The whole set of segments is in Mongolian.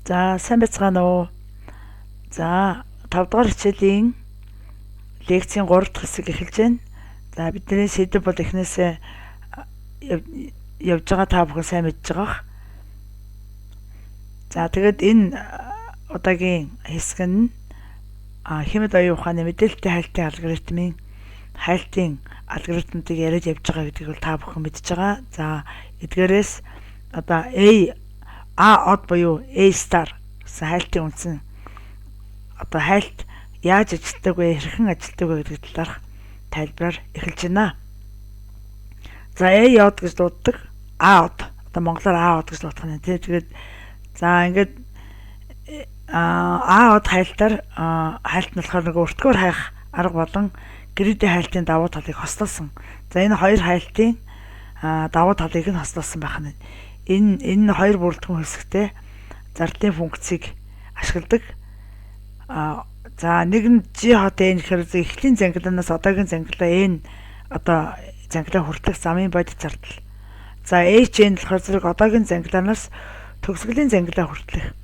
За сайн байцгаана уу. За 5 дугаар хичээлийн лекцийн 3 дахь хэсэг эхэлж байна. За бидний сэдэв бол эхнээсээ явж байгаа та бүхэн сайн мэдж байгаах. За тэгээд энэ удаагийн хэсэг нь хэмэд оюун ухааны мэдээлэлтэй хайлтын алгоритмуудыг яриад явж байгаа гэдгийг бол та бүхэн мэдж байгаа. За эдгээрээс одоо A од буюу A star гэсэн хайлтын үндсэн одоо хайлт яаж ажилладаг вэ, хэрхэн ажилладаг вэ гэдэг талаарх тайлбараар эхэлж байна. За A од гэж дууддаг. A од одоо монголоор A од гэж дуудах нь тийм. Тэгээд за ингээд A од хайлтаар хайлт нь болохоор нэг өртгөөр хайх арга болон гэрээдийн хайлтын давуу талыг хослуулсан. За энэ хоёр хайлтын давуу талыг нь хослуулсан байх нь. Энэ хоёр бүрэлдэхүүн хэсэгтээ зардлын функцийг ашигладаг. За нэг нь G хот n гэхээр эхлийн зангилаанаас одоогийн зангилаа n одоо зангилаа хүртэх замын бодит зардал. За h n болохоор зэрэг одоогийн зангилаанаас төгсгөлийн зангилаа хүртэх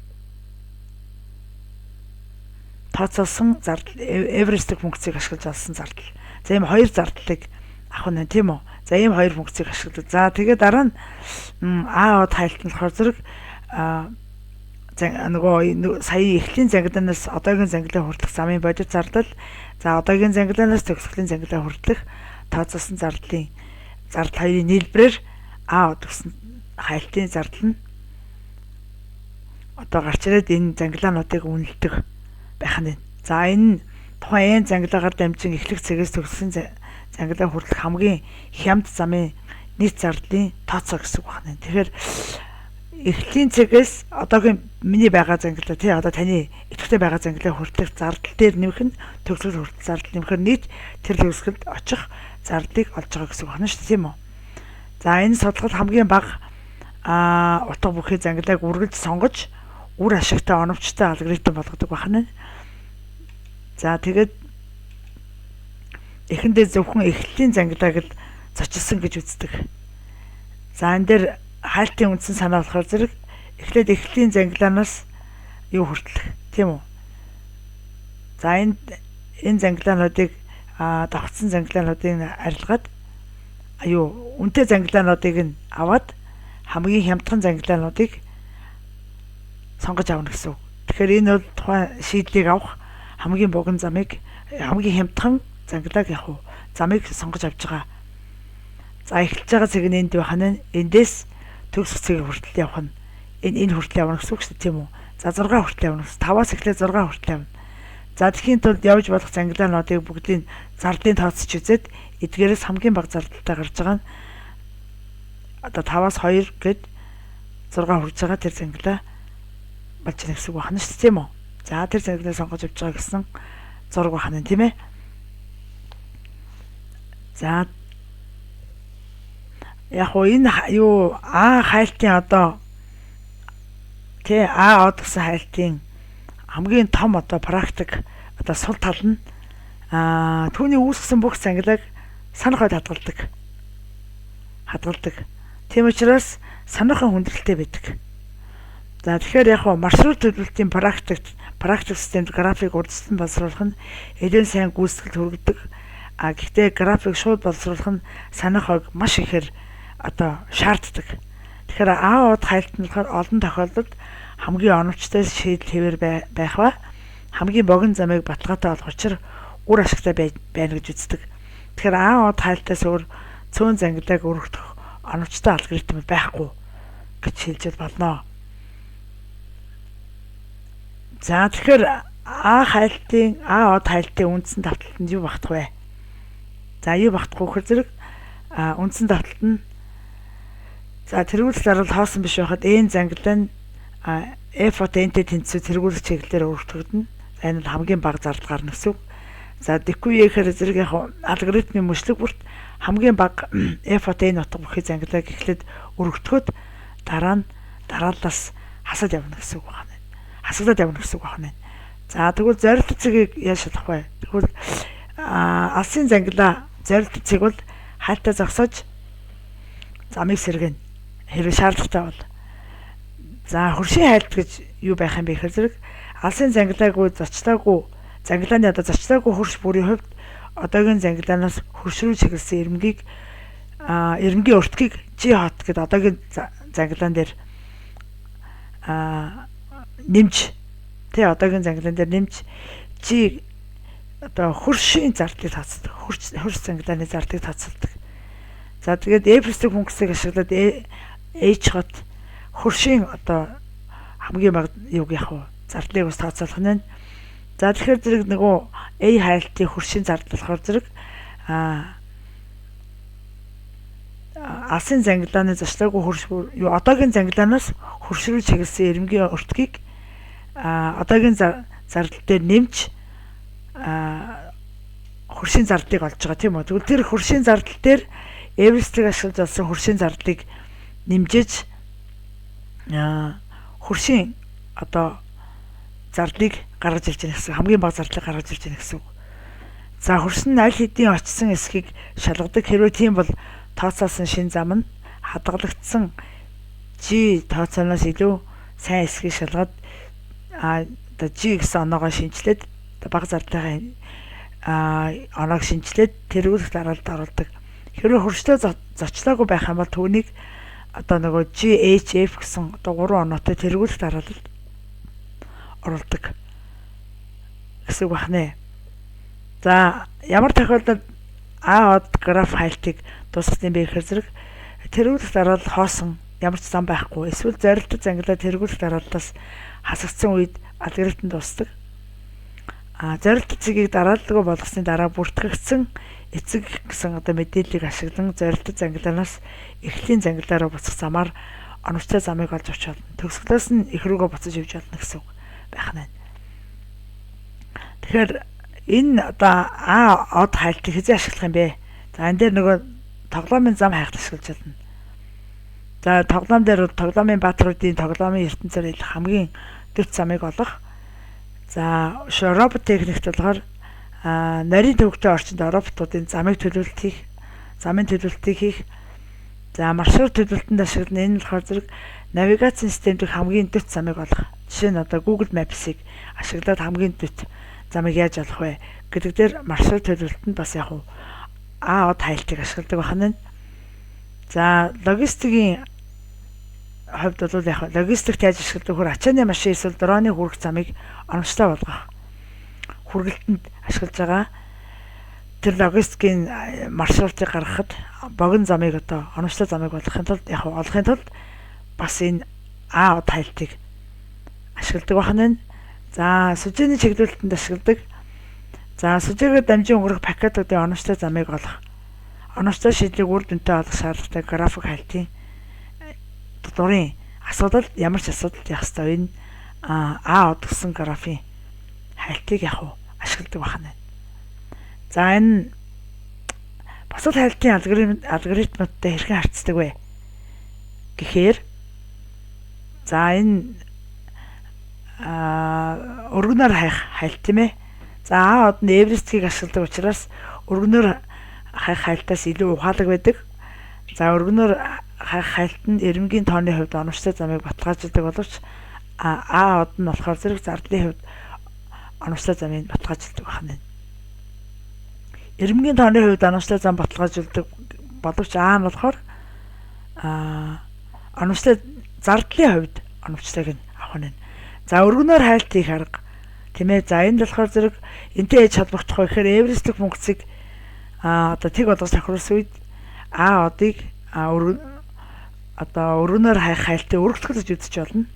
тооцоолсон зардал эвристик функцийг ашиглаж олсон зардал. За ийм хоёр зардлыг авах нь тийм үү? За ийм хоёр функцийг ашигладаг. За тэгээд дараа нь A од хайлт нь болохоор зэрэг нөгөө сая эхлийн зангилаанаас одоогийн зангилаа хүртэх замын бодит зардал. За одоогийн зангилаанаас төгсгөлийн зангилаа хүртэх тооцоолсон зардал хоёрын нийлбэрээр A од гэсэн хайлтын зардал нь одоо гарч ирээд энэ зангилаануудыг үнэлдэг байх нь. За энэ тухайн n зангилаагаар дамжин эхлэх цэгээс төгсгөлийн зангилаа хүртэх хамгийн хямд замын нийт зардлын тооцоо гэсэн үг байна. Тэгэхээр эхлийн цэгээс одоогийн миний байгаа зангилаа тий одоо таны идэвхтэй байгаа зангилаа хүртэх зардал дээр нэмэх нь төгсгөл хүртэх зардал нэмэхээр нийт тэр төгсгөлд очих зардлыг олж байгаа гэсэн үг байна шүү дээ тийм үү. За энэ судалгал хамгийн бага утга бүхий зангилааг үргэлж сонгож үр ашигтай оновчтой алгоритм болгодог байна. За тэгээд эхэндээ зөвхөн эхлэлийн зангилааг л зочилсон гэж үздэг. За энэ дээр хайлтын үндсэн санаа болохоор зэрэг эхлээд эхлэлийн зангилаанаас юу хүртэлх тийм үү? За энэ зангилаануудыг давхцсан зангилаануудыг арилгаад үнэтэй зангилаануудыг нь аваад хамгийн хямдхан зангилаануудыг сонгож авна гэсэн үг. Тэгэхээр энэ бол тухайн шийдлийг авах хамгийн богино замыг хамгийн хямдхан зангилааг замыг сонгож авч байгаа. За эхэлж байгаа цэг нь энд байх нь эндээс төгсөх цэгийг хүртэл явах нь энэ хүртэл явна гэсэн үг шүү дээ тийм үү? За 6 хүртэл явна гэсэн. 5-аас эхлээд 6 хүртэл явна. За тэгэхээр тулд явж болох зангилаануудыг бүгдийн зардлын тооцож үзээд эдгээрээс хамгийн бага зардалтай гарч байгаа нь одоо 5-аас 2 гээд 6 хүрж байгаа тэр зангилаа болж байгаа гэсэн үг байна шүү дээ тийм үү? За тэр зангилаа сонгож авч байгаа гэсэн зураг байна тийм ээ. За яг хоо энэ А хайлтын одоо тий А од гэсэн хайлтын хамгийн том одоо практик одоо сул тал нь түүний үүсгэсэн бүх зангилааг санах хойд хадгалдаг. Тийм учраас санахын хүндрэлтэй байдаг. За тэгэхээр яг хоо маршрут төлөвлөлтийн практик системд график урдчлан боловсруулах нь эдийн сайн гүйцэтгэл хүргэдэг. Гэхдээ график шууд боловсруулах нь санах хойг маш ихээр одоо шаарддаг. Тэгэхээр А од хайлт нь болохоор олон тохиолдолд хамгийн оновчтой шийдэл хэвээр байх ба хамгийн богино замыг баталгаатай олох учраа үр ашигтай байна гэж үздэг. Тэгэхээр А од хайлтаас өөр цөөн зангилааг өргөх оновчтой алгоритм байхгүй гэж хэлж болно. За тэгэхээр А од хайлтын үндсэн давталтанд юу багтах вэ? За юу багтах вэ гэхээр зэрэг үндсэн давталт нь за тэргүүлэх зарвал хоосон биш байхад n зангилаа нь f от n-тэй тэнцвэр тэргүүлэх чиглэлээр өргөгдөнө. За энэ бол хамгийн бага зардал гарна гэсэн үг. За тэгэхгүй яхээр зэрэг яг алгоритмын мөчлөг бүрт хамгийн бага f от n утга бүхий зангилааг эхлээд өргөгдөхөд дараа нь дарааллаас хасаад явна гэсэн үг байна. Хасагдаад явна гэсэн үг байна. За тэгвэл зорилт цэгийг яаж шалгах вэ? Тэгвэл алсын зангилаа зорилт цэг бол хайлтаа зогсоож замыг сэргэнэ. Хэрвээ шаардлагатай бол. За хөршийн хайлт гэж юу байх юм бэ гэхээр зэрэг алсын зангилаагүй зангилааны зочлоогүй хөрш бүрийн хувьд одоогийн зангилаанаас хөрш рүү чиглэсэн эренгийн өртгийг G hot гэдэг одоогийн зангилаан дээр одоогийн зангилаан дээр нэмж G хөршийн зардлыг тооцдог. Хөрш зангилааны зардлыг тооцолдог. За тэгээд F-стик функцийг ашиглаад H hot хөршийн хамгийн бага юуг зардлыг бас тооцоолох нь. За тэгэхээр зэрэг нөгөө A хайлтын хөршийн зардал болохоор зэрэг алсын зангилааны зочлоогүй хөрш одоогийн зангилаанаас хөрш рүү чиглэсэн эренгийн өртгийг одоогийн зардал дээр нэмж хөршийн зардлыг олж байгаа тийм үү. Тэгвэл тэр хөршийн зардал дээр Эвристийг ашиглаж олсон хөршийн зардлыг нэмжиж хөршийн зардлыг гаргаж ирж байгаа гэсэн хамгийн бага зардлыг гаргаж ирж байгаа гэсэн үг. За хөрс нь аль хэдийн очсон эсхийг шалгадаг. Хэрвээ тийм бол тооцоолсон шин зам нь хадгалагдсан G тооцооноос илүү сайн эсхийг шалгаад G гэсэн оноогоо шинжилээд бага зардлын оноог шинжилээд тэргүүлэх дараалалд оруулдаг. Хэрвээ хөршлөө зочлоогүй байх юм бол түүнийг нөгөө GHF гэсэн 3 оноотой тэргүүлэх дараалалд оруулдаг гэсэн үг байна. За ямар тохиолдолд A од граф хайлтыг дуусгасан бэ гэхээр зэрэг тэргүүлэх дараалал хоосон ямар ч зам байхгүй. Эсвэл зорилттой зангилаа тэргүүлэх дарааллаас хасагдсан үед алгоритм дуусдаг. Зорилттой цэгийг дараалалгүй болгосны дараа бүртгэгдсэн эцэг гэсэн мэдээллийг ашиглан зорилттой зангилаанаас эхлийн зангилаа руу буцах замаар оновчтой замыг олж авч болно. Төгсгөлөөс нь их рүүгээ буцаж явж болно гэсэн үг байх нь. Тэгэхээр энэ А од хайлтыг хэзээ ашиглах юм бэ? За энэ дээр нөгөө тоглоомын зам хайхад ашиглаж байна. За тоглоомын баатруудын тоглоомын ертөнцөөр хамгийн дэвт замыг олох. За робот техникт болохоор нарийн төвөгтэй орчинд роботуудын замын төлөвлөлтийг хийх. За маршрут төлөвлөлтөнд ашиглана. Энэ болохоор зэрэг навигацийн системд хамгийн дэвт замыг олох. Жишээ нь Google Maps-ыг ашиглаад хамгийн дэвт замыг яаж олох вэ гэдэг дээр маршрут төлөвлөлтөнд бас А од хайлтыг ашигладаг байна. За логистикийн хувьд бол логистикт яаж ашигладаг хөр ачааны машин эсвэл дроны хүрэх замыг оновчтой болгох. Хүргэлтэнд ашиглаж байгаа тэр логистикийн маршрутыг гаргахад богино замыг оновчтой замыг олохын тулд бас энэ А од хайлтыг ашигладаг байна. За сүжээний чиглүүлэлтэнд ашигладаг. За сүжээгээр дамжин өнгөрөх пакетуудын оновчтой замыг олох. Оновчтой шийдлийг үр дүнтэй олох шаардлагатай график хайлтын дурын асуудал ямар ч асуудал явах ёстой. Энэ А од гэсэн графийн хайлтыг ашигладаг байна. За энэ бусад хайлтын алгоритмуудтай хэрхэн харьцдаг вэ гэхээр за энэ өргөнөөр хайх хайлт тийм ээ. За А од нь Эвристийг ашигладаг учраас өргөнөөр хайх хайлтаас илүү ухаалаг байдаг. За өргөнөөр хайх хайлт нь эренгийн тооны хувьд оновчтой замыг баталгаажуулдаг боловч А од нь болохоор зэрэг зардлын хувьд оновчтой замыг баталгаажуулдаг байна. Эренгийн тооны хувьд оновчтой зам баталгаажуулдаг боловч А нь болохоор оновчтой зардлын хувьд оновчтойг нь авах нь. За өргөнөөр хайлтыг харга тийм ээ. За энд болохоор зэрэг энтэй ээж холбогдох вэ гэхээр Эвристик функцийг тэг болгож тохируулсан үед А одыг өргөнөөр хайх хайлтыг өргөдгөл гэж үзэж болно.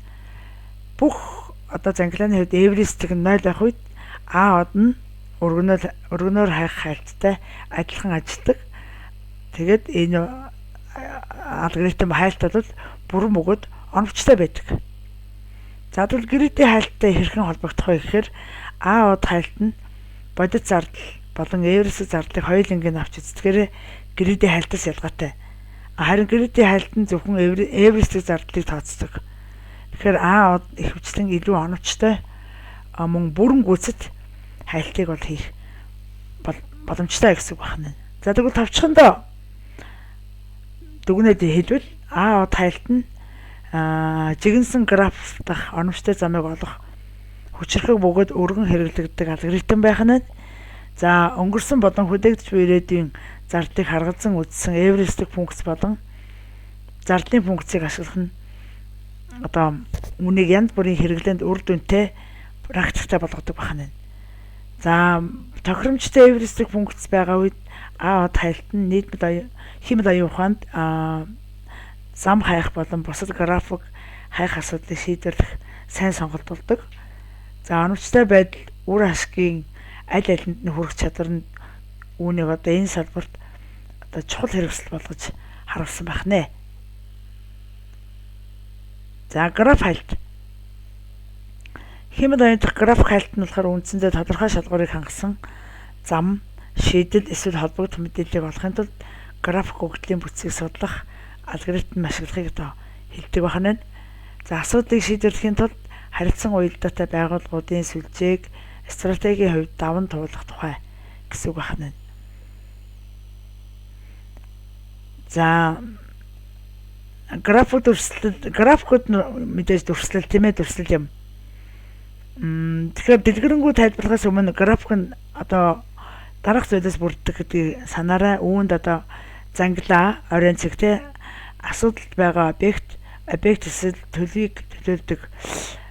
Бүх зангилааны хувьд Эвристик нь 0 байх үед А од нь өргөнөөр хайх хайлттай адилхан ажилладаг. Тэгээд энэ алгоритм хайлт бол бүрэн бөгөөд оновчтой байдаг. За тэгвэл гэрээдийн хайлттай хэрхэн холбогдох вэ гэхээр А од хайлт нь бодит зардал болон Эвристик зардлыг хоёуланг нь авч үздэгээр гэрээдийн хайлтаас ялгаатай. Харин гэрээдийн хайлт нь зөвхөн Эвристик зардлыг тооцдог. Тэгэхээр А од ихэвчлэн илүү оновчтой мөн бүрэн гүйцэд хайлтыг бол хийх боломжтой гэсэн үг байна. За тэгвэл товчхондоо дүгнээд хэлбэл А од хайлт нь жигэнсэн графтах оновчтой замыг олох хүчирхэг бөгөөд өргөн хэрэглэгддэг алгоритм байх нь. За өнгөрсөн болон хүлээгдэж буй ирээдүйн зардыг харгалзан үзсэн эвристик функц болон зардын функцийг ашиглах нь үнийг янз бүрийн хэрэглээнд үр дүнтэй практиктай болгодог байна. За тохиромжтой эвристик функц байгаа үед А-од хайлтан нийтмэл хэмэл оюун ухаанд зам хайх болон бусад график хайх асуудлыг шийдвэрлэх сайн сонголт болдог. За оновчтой байдал үр ашигын аль алинд нь хүрэх чадвар нь үүнийг энэ салбарт чухал хэрэгсэл болгож харуулсан байх нэ. За граф хайлт. Хэмэл оюун дахь график хайлт нь болохоор үндсэндээ тодорхой шалгуурыг хангасан зам, шийдэл эсвэл холбогдох мэдээллийг олохын тулд график өгөгдлийн бүтцийг судлах алгоритм ашиглахыг хэлдэг байна. За асуудлыг шийдвэрлэхийн тулд харилцан уялдаатай байгууллагуудын сүлжээг стратегийн хувьд даван туулах тухай гэсэн үг байна. За графикууд мэдээж дүрслэл тийм ээ, дүрслэл юм. Тэгэхээр дэлгэрэнгүй тайлбарлахаас өмнө график нь дараах зүйлээс бүрддэг гэдгийг санаарай. Үүнд зангилаа, оройн цэгтэй асуудалд байгаа объект эсвэл төлөвийг төлөөлдөг.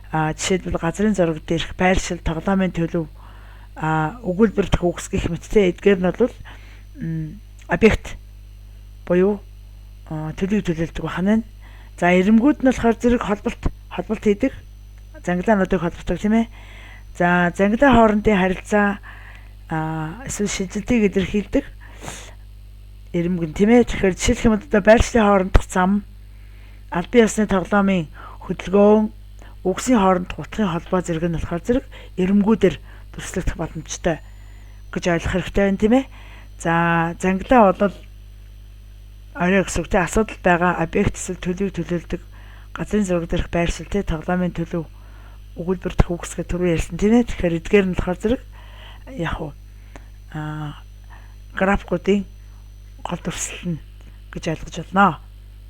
Жишээлбэл газрын зураг дээрх байршил, тоглоомын төлөв, өгүүлбэр дэх үгс гэх мэттэй. Эдгээр нь бол объект буюу төлөвийг төлөөлдөг байна. За ирэмгүүд нь болохоор зэрэг холболт хийдэг. Зангилаануудыг холбодог тийм ээ. За зангилаа хоорондын харилцаа эсвэл шилжилтийг илэрхийлдэг ирэмгэн тийм ээ. Тэгэхээр жишээлх юм бол байршлын хоорондох зам, албан ёсны тоглоомын хөдөлгөөн, үгсийн хоорондох утгын холбоо зэрэг нь болохоор зэрэг ирэмгүүдээр дүрслэгдэх боломжтой гэж ойлгох хэрэгтэй байна тийм ээ. За зангилаа бол орой гэсэн үгтэй асуудал байгаа объект эсвэл төлөвийг төлөөлдөг газрын зураг дээрх байршилтэй тоглоомын төлөв, өгүүлбэр дэх үгс гэх төрөө ярьсан тийм ээ. Тэгэхээр эдгээр нь болохоор зэрэг графикуудын гол дүрслэл гэж ойлгож байна.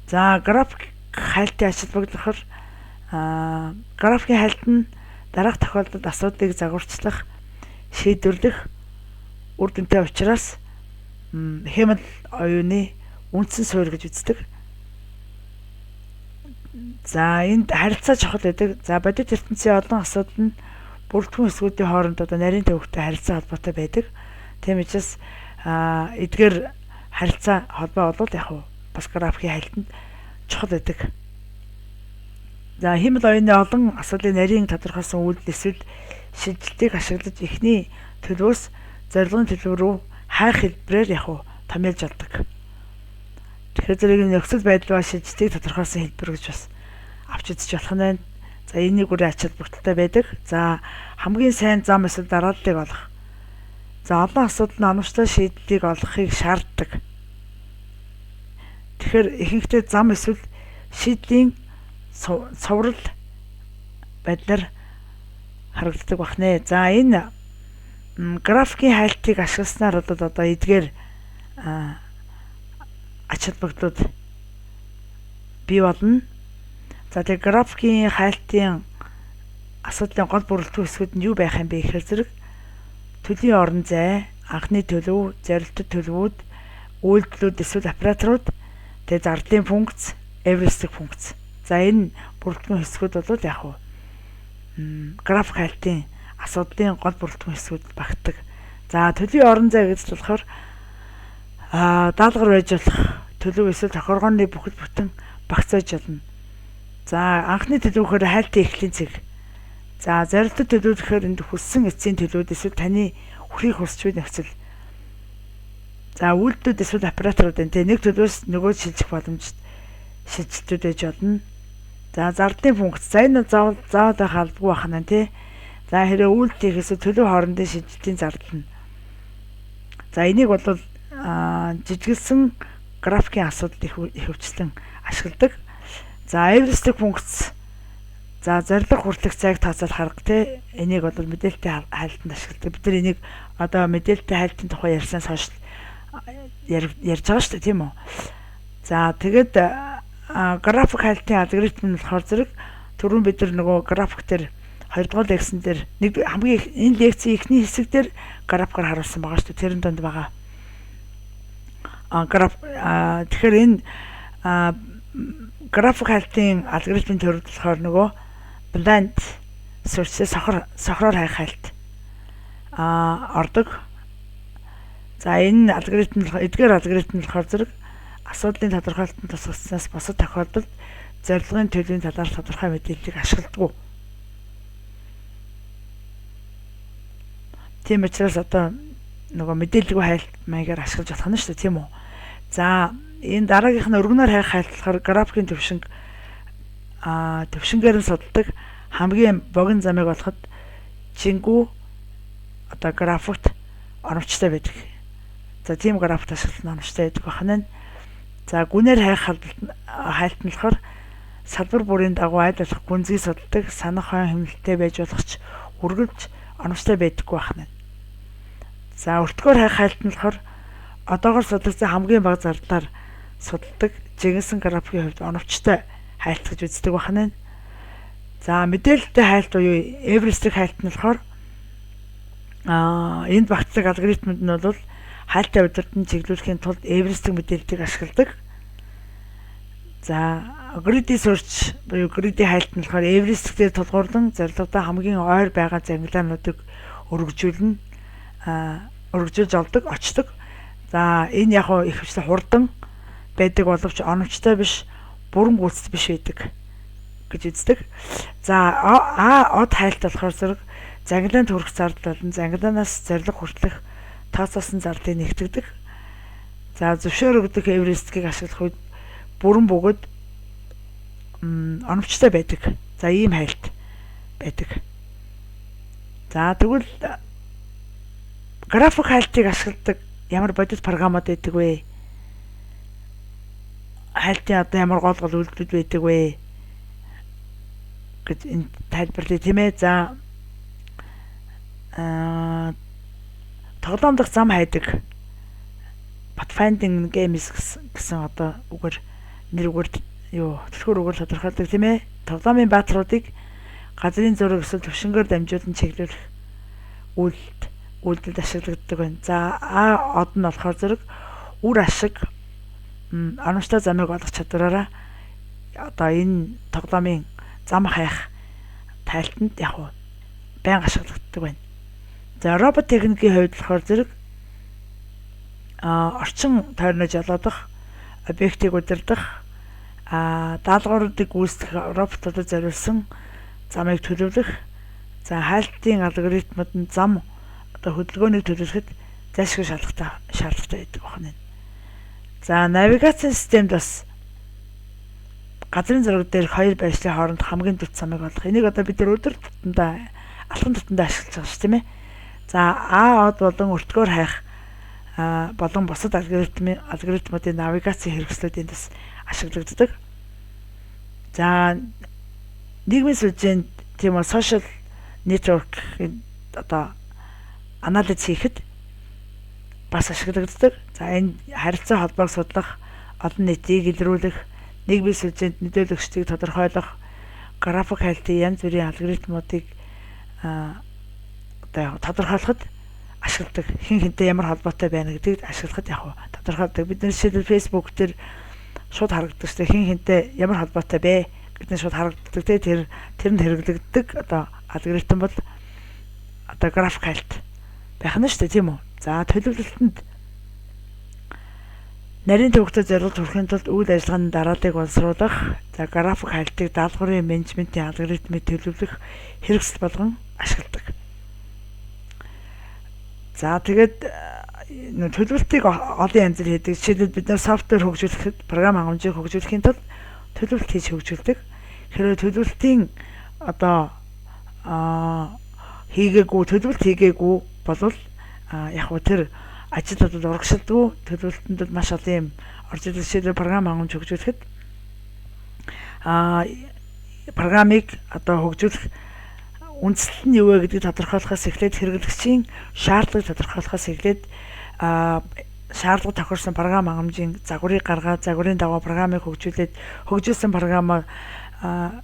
За график хайлтын ачаал багтлахаар графикийн хайлт нь дараах тохиолдолд асуудлыг загварчлах, шийдвэрлэх үр дүнтэй учраас хэмэл оюуны үндсэн суурь гэж үздэг. За энд харилцаа чухал байдаг. За бодит ертөнцийн олон асуудал нь бүрэлдэхүүн хэсгүүдийн хооронд нарийн төвөгтэй харилцаа холбоотой байдаг. Тийм учраас эдгээр харилцаа холбоо бол бас графикийн хайлтанд чухал байдаг. За хэмэл оюуны олон асуудлын нарийн тодорхойлсон үйлдэл эсвэл шилжилтийг ашиглаж эхний төлөвөөс зорилгын төлөв рүү хайх хэлбэрээр томьёолж олдог. Тэгэхээр зэрэг нөхцөл байдал ба шилжилтийг тодорхойлсон хэлбэр гэж бас авч үзэж болох нь байна. За энийг үрээ ачаал бүгдтэй байдаг. За хамгийн сайн зам эсвэл дарааллыг олох. За олон асуудал нь оновчтой шийдлийг олохыг шаарддаг. Тэгэхээр ихэнхдээ зам эсвэл шийдлийн цоврал байдлаар харагддаг бахнэ. За энэ графикийн хайлтыг ашигласнаар эдгээр ач холбогдлууд бий болно. За тэгээ графикийн хайлтын асуудлын гол бүрэлдэхүүн хэсгүүд нь юу байх юм бэ гэхээр зэрэг төлийн орон зай, анхны төлөв, зорилттой төлөвүүд, үйлдэлүүд эсвэл операторууд, тэгээ зардын функц, эвристик функц. За энэ бүрэлдэхүүн хэсгүүд бол график хайлтын асуудлын гол бүрэлдэхүүн хэсгүүд багтдаг. За төлийн орон зай гэж болохоор даалгавар байж болох төлөв эсвэл тохиргооны бүхэл бүтэн багцааж болно. За анхны төлөвөөр хайлтын эхлэлийн цэг. За зорилттой төлөв гэхээр энд хүссэн эцсийн төлөвүүд эсвэл таны хүрхийг хүсч буй нөхцөл. За үйлдэлүүд эсвэл операторууд нэг төлөвөөс нөгөө шилжих боломжтой шилжилтүүд байж болно. За зардын функц. За энэ заавал халбгүй байна тий. За хэрэв үйлдэл хийхээс төлөв хоорондын шилжилтийн зардал нь. За энийг бол жижиглсэн графикийн асуудал ихэвчлэн ашигладаг. За эвристик функц. За зорилго хүртэх цагт тооцоол харга тий. Энийг бол мэдээлэлтэй хайлтанд ашигладаг. Бид нар энийг мэдээлэлтэй хайлтын тухай ярьснаас хойш ярьж байгаа шүү дээ тийм үү. За тэгээд график хайлтын алгоритм нь болохоор зэрэг түрүүн бид нөгөө график дээр 2 дугаар лекцэн дээр нэг хамгийн энэ лекцийн эхний хэсэг дээр графикаар харуулсан байгаа шүү дээ. Тэрэн донд байгаа. Тэгэхээр энэ график хайлтын алгоритмын төрөл болохоор нөгөө blind search-ээс сохроор хайх хайлт ордог. За энэ алгоритм эдгээр алгоритм болохоор зэрэг асуудлын тодорхойлолтод тусгацснаас босод тохиолдолд зорилгын төлөвийн талаар тодорхой мэдээллийг ашигладаг. Тийм учраас одоо нөгөө мэдээлэлгүй хайлт маягаар ашиглаж болох нь шүү дээ, тийм үү? За энэ дараагийнх нь өргөнөөр хайх хайлт болохоор графикийн төвшингээр нь судалдаг хамгийн богино замыг олоход чингүү одоо графикт оновчтой байдаг. За тийм графикт ашиглах оновчтой байдаг байна. За гүнээр хайх хайлт нь болохоор салбар бүрийн дагуу аль болох гүнзгий судалдаг, санах хон хэмнэлттэй байж болох ч үргэлж оновчтой байдаггүй байна. За өртгөөр хайх хайлт нь болохоор одоогоор судалсан хамгийн бага зардлаар судалдаг жигэнсэн графикийн хувьд оновчтой хайлт гэж үздэг байна. За мэдээлэлтэй хайлт буюу эвристик хайлт нь болохоор энд багтдаг алгоритмд нь бол хайлтын удирданд чиглүүлэхийн тулд эвристик мэдээллийг ашигладаг. За greedy search буюу greedy хайлт нь болохоор эвристик дээр тулгуурлан зорилгодоо хамгийн ойр байгаа зангилаануудыг өргөжүүлж олдог, очдог. За энэ яг хөө их хвчлэн хурдан байдаг боловч оновчтой биш, бүрэн гүйцэд биш байдаг гэж үздэг. За од хайлт болохоор зэрэг зангилаанд хүрэх зардал болон зангилаанаас зорилго хүртэх тооцоосон зардлыг нэгтгэдэг. За зөвшөөрөгдөх эвристикийг ашиглах үед бүрэн бөгөөд оновчтой байдаг. За ийм хайлт байдаг. За тэгвэл график хайлтыг ашигладаг ямар бодит програмууд байдаг вэ? Хайлтын одоо ямар гол үйлдэлүүд байдаг вэ гэж энэ тайлбарлая тийм ээ. За тоглоом дах зам хайдаг pathfinding games гэсэн одоо нэр үгээр төлхөр үгээр тодорхойлдог тийм ээ. Тоглоомын баатруудыг газрын зураг эсвэл төвшингээр дамжуулан чиглүүлэх үйлдэлд ашиглагддаг байна. За од нь болохоор зэрэг үр ашиг оновчтой замыг олох чадвараараа одоо энэ тоглоомын зам хайх тайлтанд яг байнга ашиглагддаг байна. За робот техникийн хувьд болохоор зэрэг орчин тойрноо жолоодох, объектыг удирдах, даалгавруудыг гүйцэтгэх роботуудад зориулсан замыг төлөвлөх, за хайлтын алгоритмууд нь зам одоо хөдөлгөөнийг төлөвлөхөд зайлшгүй шаардлагатай байдаг байна. За навигацийн системд бас газрын зураг дээр хоёр байршлын хооронд хамгийн дэвт замыг олох. Энийг одоо бид нар өдөр тутамдаа алхам тутамдаа ашиглаж байгаа шүү тийм ээ. За од болон өртгөөр хайх болон бусад алгоритмуудын навигацийн хэрэгслүүдийн бас ашиглагддаг. За нийгмийн сүлжээнд тийм үү social network одоо анализ хийхэд бас ашиглагддаг. За энэ харилцаа холбоог судлах, олон нийтийг илрүүлэх, нийгмийн сүлжээнд нөлөөлөгчдийг тодорхойлох, график хайлтын янз бүрийн алгоритмуудыг одоо тодорхойлоход ашигладаг. Хэн хэнтэй ямар холбоотой байна гэдгийг ашиглахад яг тодорхойлдог. Бид нэр жишээлбэл Facebook дээр шууд харагддаг шүү дээ. Хэн хэнтэй ямар холбоотой бэ гэдгийг шууд харагддаг. Тэрэнд хэрэглэгддэг одоо алгоритм бол одоо график хайлт байх нь шүү дээ, тийм үү? За төлөвлөлтөнд нарийн төвөгтэй зорилго хүрэхийн тулд үйл ажиллагааны дарааллыг боловсруулах, за график хайлтыг даалгаврын менежментийн алгоритмыг төлөвлөх хэрэгсэл болгон ашигладаг. За тэгээд төлөвлөлтийг олон янзаар хийдэг. Жишээлбэл бид нар софтвер хөгжүүлэхэд, програм хангамжийг хөгжүүлэхийн тулд төлөвлөлт хийж хөгжүүлдэг. Хэрвээ төлөвлөлтийн одоо төлөвлөлт хийгээгүй болвол яг хөө тэр ажилд бол урагшилдгүй, төлөвлөлтөнд маш олон юм орж ирэх. Жишээлбэл програм хангамж хөгжүүлэхэд програмыг одоо хөгжүүлэх үндсэл нь юу вэ гэдгийг тодорхойлохоос эхлээд хэрэглэгчийн шаардлагыг тодорхойлохоос эхлээд шаардлага тохирсон програм хангамжийн загварыг гаргаад загварын дагуу програмыг хөгжүүлсэн програмаа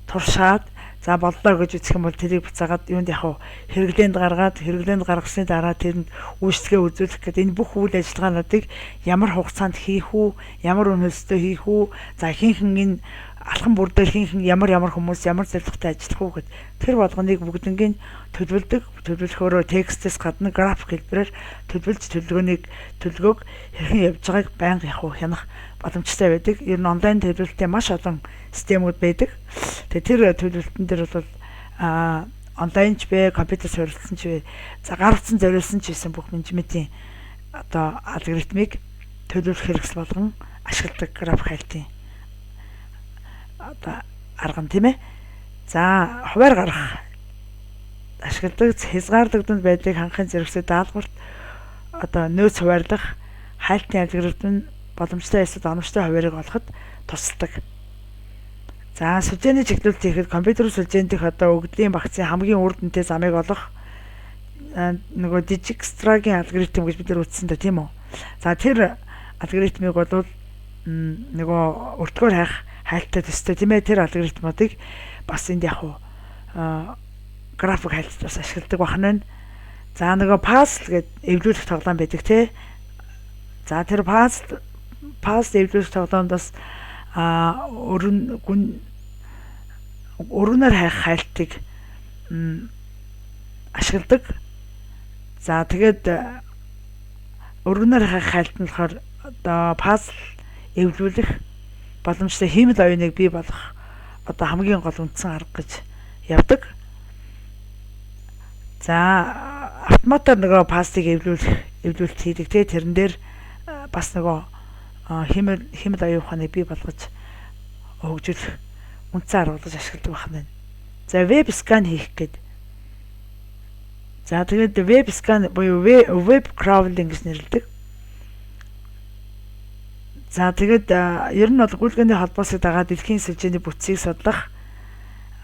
туршаад за боллоо гэж үзэх юм бол тэрийг буцаагаад юунд хэрэглээнд гаргасны дараа тэрэнд үйлчлэгээ үзүүлэх гэдэг энэ бүх үйл ажиллагаануудыг ямар хугацаанд хийх үү, ямар үнэлттэй хийх үү, за хинхэн энэ алхам бүрдэл хинхэн ямар хүмүүс ямар зорилготой ажиллах уу гэд тэр болгоныг бүгднийг төлөвлөхөөрөө текстээс гадна график хэлбэрээр төлөвлөгөөг хэрхэн явж байгааг байнга хянах боломжтой байдаг. Ер нь онлайн төлөвлөлтөд маш олон системүүд байдаг. Тэр төлөвлөлтөн дээр бол онлайнч бэ, компьютер суурилсан ч вэ, за гар утсан зориулсан ч гэсэн бүх менежментийн алгоритмыг төлөвлөх хэрэгсэл болгон ашигладаг график хайлтын арга нь тийм ээ. За хуваар гарах ашигладаг хязгаарлагдсан байдлыг хангахын зэрэгцээ даалгаварт нөөц хуваарлах хайлтын алгоритм нь боломжтой эсвэл оновчтой хуваарийг олоход тусалдаг. За сүлжээний чиглэлд хийхэд компьютер сүлжээнтэх өгдлийн багцын хамгийн үр дүнтэй замыг олох нөгөө Dijkstra's-гийн алгоритм гэж бид нар үзсэн дээ тийм үү. За тэр алгоритмыг бол нөгөө өртгөөр хайх хайлттай төстэй тийм ээ. Тэр алгоритмуудыг бас энд график хайлтд бас ашигладаг бахна. За нөгөө puzzle гэдэг эвлүүлэх тоглоом байдаг тий. За тэр puzzle эвлүүлэх тоглоомд бас өргөнөөр хайх хайлтыг ашигладаг. За тэгээд өргөнөөр хайх хайлт нь болохоор puzzle эвлүүлэх боломжтой хиймэл оюуныг бий болгох хамгийн гол үндсэн арга гэж явдаг. За автоматар нөгөө puzzle-ыг эвлүүлэлт хийдэг те тэрэн дээр бас нөгөө хиймэл оюун ухааныг бий болгож хөгжүүлэх үндсэн арга болж ашигладаг байна. За веб скан хийх гээд. За тэгээд веб скан буюу веб crawling гэж нэрлэдэг. За тэгээд ер нь бол гүйлгээний холбоосыг дагаад дэлхийн сүлжээний бүтцийг судлах.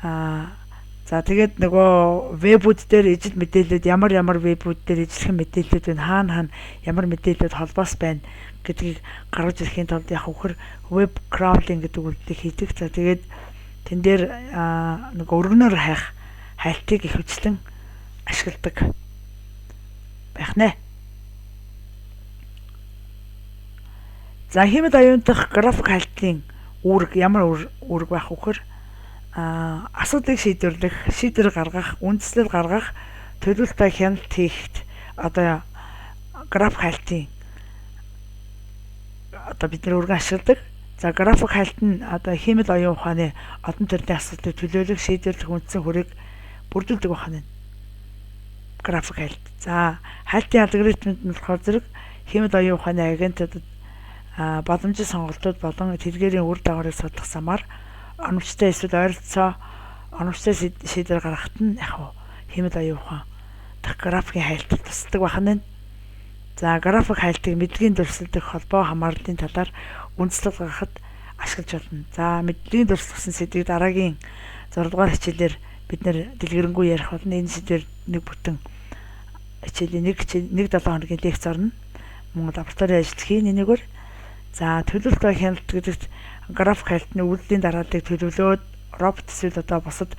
За тэгээд нөгөө вебүүд дээр ижил мэдээлэлд ямар вебүүд дээр ижилхэн мэдээлэлүүд байна, хаана ямар мэдээлэлүүд холбоос байна гэдгийг гаргаж ирэхийн тулд үхэр веб crawling гэдэг үйлдэлийг хийдэг. За тэгээд тэн дээр нөгөө өргөнөөр хайх хайлтыг ихэвчлэн ашигладаг байх нэ. За хиймэл оюунтах график хайлтын үүрэг ямар үүрэг байх вөхөр асуудлыг шийдвэр гаргах, үндслэл гаргах, төлөвлөлтөй хяналт хийхэд график хайлтын бид нар үргэн ашигладаг. За график хайлт нь хиймэл оюун ухааны олон төрлийн асуудлыг төлөөлөх, шийдвэрлэх үндсэн хүрээг бүрдүүлдэг байна. График хайлт. За хайлтын алгоритмд нь болохоор зэрэг хиймэл оюун ухааны агентуудад боломжит сонголтууд болон тэдгээрийн үр дагаврыг судлах замаар оновчтой эсвэл ойролцоо оновчтой шийдвэр гаргахад нь хиймэл оюун ухаан графикийн хайлтад тусдаг байна. За график хайлтыг мэдлэгийн дурсгалдах холбоо хамаарлын талаар үндслэл гаргахад ашиглаж болно. За мэдлэгийн дурсгалсан сэдвийг дараагийн 6 дугаар хичээлээр бид нэр дэлгэрэнгүй ярих болно. Энэ сэдвээр нэг бүтэн хичээлийн 1-7 хоногийн лекц орно. Мөн лабораторийн ажил хийн энэгээр. За төлөвлөлтөй хяналт гэдэгт график хайлтны үйлдлийн дарааллыг төлөвлөөд робот эсвэл бусад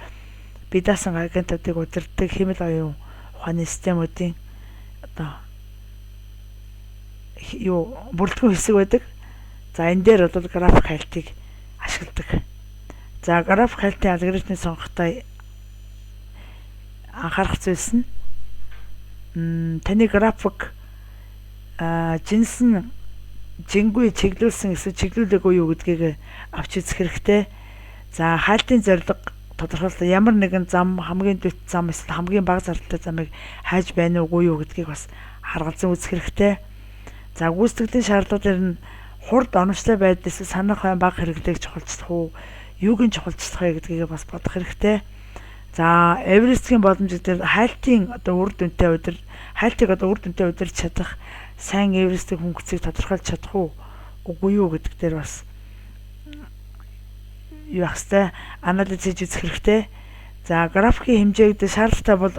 бие даасан агентуудыг удирддаг хиймэл оюун ухааны системүүдийн бүрэлдэхүүн хэсэг байдаг. За энэ дээр бол график хайлтыг ашигладаг. За график хайлтын алгоритмыг сонгохдоо анхаарах зүйлс нь таны график жингүй чиглүүлсэн эсвэл чиглүүлээгүй юу гэдгийг авч үзэх хэрэгтэй. За хайлтын зорилго тодорхойлолт ямар нэгэн зам хамгийн дэвт зам эсвэл хамгийн бага зардалтай замыг хайж байна уугүй юу гэдгийг бас харгалзан үзэх хэрэгтэй. За гүйцэтгэлийн шаардлагууд нь хурд оновчтой байдал эсвэл санах байн бага хэрэглээг чухалчлах уу, юуг нь чухалчлах вэ гэдгийг бас бодох хэрэгтэй. За Эверестийн боломж гэдэг хайлтын хайлтыг үр дүнтэй удирдах чадах сайн Эверестийн хөнгөцийг тодорхойлж чадах уу үгүй юу гэдэг дээр бас юу ахстай анализ хийж үзэх хэрэгтэй. За графикийн хэмжээ гэдэг шаардлагатай бол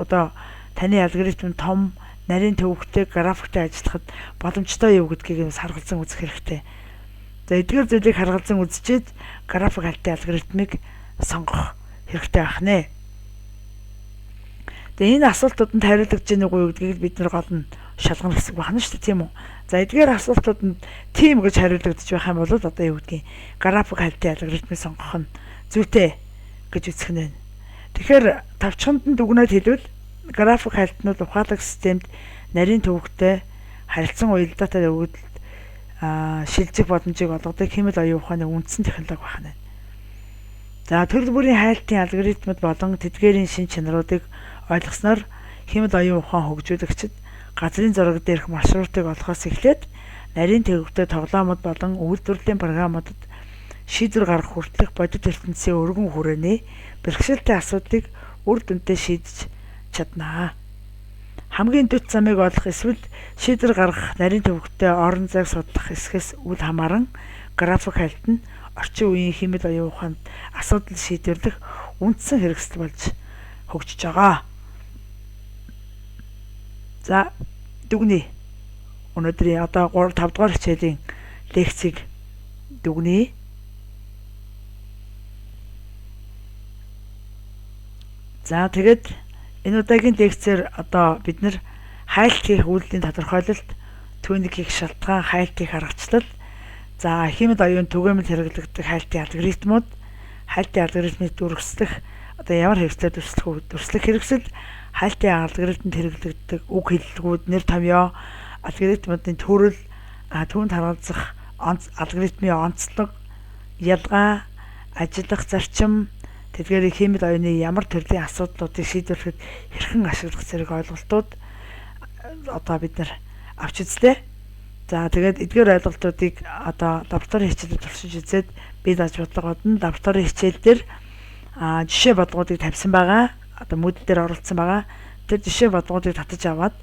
таны алгоритм том, нарийн төвөгтэй графиктэй ажиллахад боломжтой юу гэдгийг бас харгалзан үзэх хэрэгтэй. За эдгээр зүйлийг харгалзан үзчихэд график хайлтын алгоритмыг сонгох хэрэгтэй байх нэ. Тэгээ энэ асуултууданд хариулагдж гэнэ үгүй юу гэдгийг бид нар гол нь шалгах гэсэн байна шүү дээ, тийм үү? За эдгээр асуултууданд тийм гэж хариулагдж байх юм бол одоо юу гэдгийг график хайлтын алгоритмыг сонгох нь зүйтэй гэж үзэх нь байна. Тэгэхээр тавчханд нь дүгнээд хэлвэл график хайлтнууд ухаалаг системд нарийн төвөгтэй харилцан уялдаатай өгөгдөлд шилжих боломжийг олгодог хэмэл оюун ухааны үндсэн технологи байна. За төрөл бүрийн хайлтын алгоритмууд болон тэдгээрийн шин чанаруудыг ойлгосноор хэмэл оюун ухаан хөгжүүлэгчид газрын зураг дээрх маршрутыг олохоос эхлээд нарийн төвөгтэй тоглоомод болон үйлдвэрлэлийн програмуудад шийдвэр гаргах хүртэлх бодит ертөнцийн өргөн хүрээний бэрхшээлтэй асуудлыг үр дүнтэй шийдэж чаднаа. Хамгийн дэвт замыг олох эсвэл шийдвэр гаргах нарийн төвөгтэй орон зайг судлах эсхээс үл хамааран график хайлт нь орчин үеийн хэмэл оюун ухаанд асуудал шийдвэрлэх үндсэн хэрэгсэл болж хөгжиж байгаа. За дүгнэе. Өнөөдрийн одоо 3 5 дугаар хичээлийн лекцийг дүгнэе. За тэгээд энэ удаагийн лекцээр одоо бид нэр хайлт хийх үйлдлийн тодорхойлолт, түүнийг хийх шалтгаан, хайлтыг харгачлал, за хэмэл оюун түгээмэл хэрэглэгдэх хайлтын алгоритмууд, хайлтын алгоритмыг дүрслэх одоо ямар хэрэгслээр дүрслэх хэрэгсэл, хайлтын алгоритмд хэрэглэгддэг үг хэллэгүүд, нэр томьёо, алгоритмуудын төрөл, түүнд харгалзах алгоритмын онцлог, ялгаа, ажиллах зарчим, тэдгээр хэмэл оюуны ямар төрлийн асуудлуудыг шийдвэрлэхэд хэрхэн ашиглах зэрэг ойлголтууд одоо бид нар авч үзлээ. За тэгээд эдгээр ойлголтуудыг одоо лабораторийн хичээлээр туршиж үзээд бие дааж бодлогоод нь лабораторийн хичээл дээр жишээ бодлогуудыг тавьсан байгаа. Одоо модуль дээр оруулсан байгаа. Тэр жишээ бодлогуудыг татаж аваад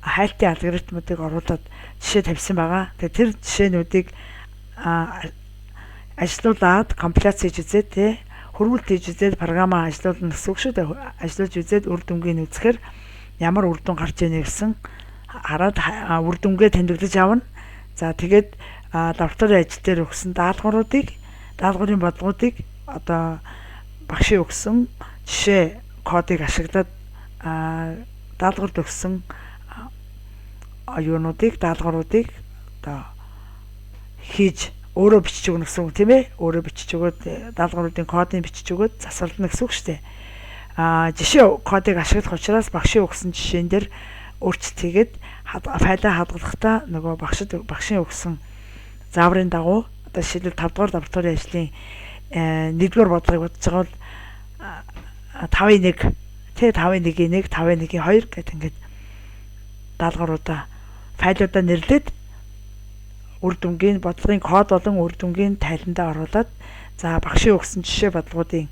хайлтын алгоритмуудыг оруулаад жишээ тавьсан байгаа. Тэгээд тэр жишээнүүдийг ажилуулад компиляц хийж үзээд тий хөрвүүлт хийж үзээд програмаа ажилуулна гэсэн үг шүү дээ. Ажиллуулж үзээд үр дүнгийн үзэхээр ямар үр дүн гарч ийнэ гэсэн хараад үр дүнгээ тэмдэглэж авна. За тэгээд лабораторийн ажил дээр өгсөн даалгаврын бодлогуудыг одоо багшийн өгсөн жишээ кодыг ашиглаад даалгаварт өгсөн даалгавруудыг одоо хийж өөрөө бичиж өгнө гэсэн үг тийм ээ. Өөрөө бичиж өгөөд даалгавруудын кодыг бичиж өгөөд засварлана гэсэн үг шүү дээ. Жишээ кодыг ашиглах учраас багшийн өгсөн жишээн дээр өөрчлөлт хийгээд файлаа хадгалахдаа нөгөө багшийн өгсөн зааврын дагуу одоо жишээлбэл 5 дугаар лабораторийн ажлын 1-р бодлогыг бодож байгаа бол 5-1 тэ 5-1-1 5-1-2 гэдэг ингээд даалгавруудаа файлуудаа нэрлээд үр дүнгийн бодлогын код болон үр дүнгийн тайландаа оруулаад за багшийн өгсөн жишээ бодлогуудын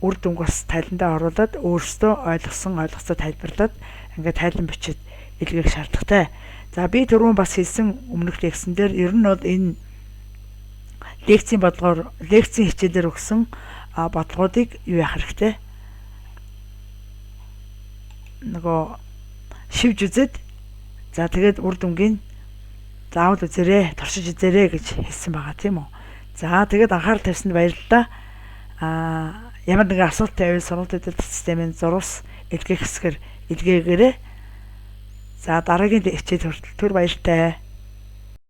үр дүнг бас тайландаа оруулаад өөрсдөө ойлгоцоо тайлбарлаад ингээд тайлан бичиж илгээх шаардлагатай. За би түрүүн бас хэлсэн өмнөх лекцэн дээр ер нь бол энэ лекцийн хичээлээр өгсөн бодлогуудыг юу яах хэрэгтэй? Нөгөө шивж үзээд за тэгээд үр дүнгийн заавал үзээрэй, туршиж үзээрэй гэж хэлсэн байгаа тийм үү. За тэгээд анхаарал тавьсанд баярлалаа. Ямар нэгэн асуулт байвал сургалт хөтөлбөр системийн зурвас илгээх хэсгээр илгээгээрэй. За дараагийн хичээл хүртэл түр баяртай.